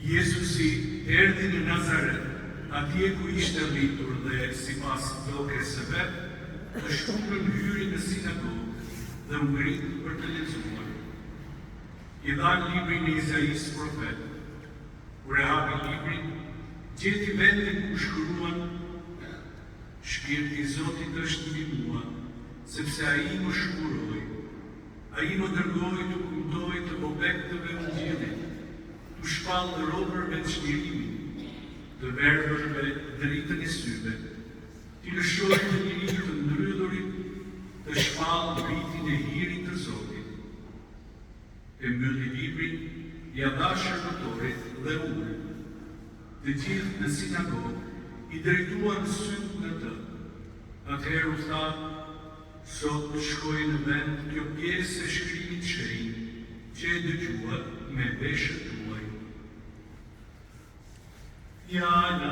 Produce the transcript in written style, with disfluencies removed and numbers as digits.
Jezusi erdhi në Nazaret, atje ku ishte rritur dhe sipas flokës së vet, të shkurtën hyri në sinagogë dhe u ngrit për të lexuar. I dha librin e Izaias profet. Kur e hapi librin, gjeti vendin ku shkruan: Shpirti i Zotit është mbi mua, sepse ai më shkuroi. Ai më dërgoi të kumtoj të bobegtëve Ungjillit, të shpallë robërve të çlirimin, të verbërve dritën e syve, të lëshoj të njëri të ndrydhurit, të shpallë vitin e hirit të Zotit. E mbylli librin, ja dha shërbëtorit dhe uri. Të gjithë në sinagogë i drejtuan sytë në të. Atëherë u tha: sot shkoi në vend kjo pjesë e shkrimit shenjtë që e dëgjuat me veshët tuaj. Fjala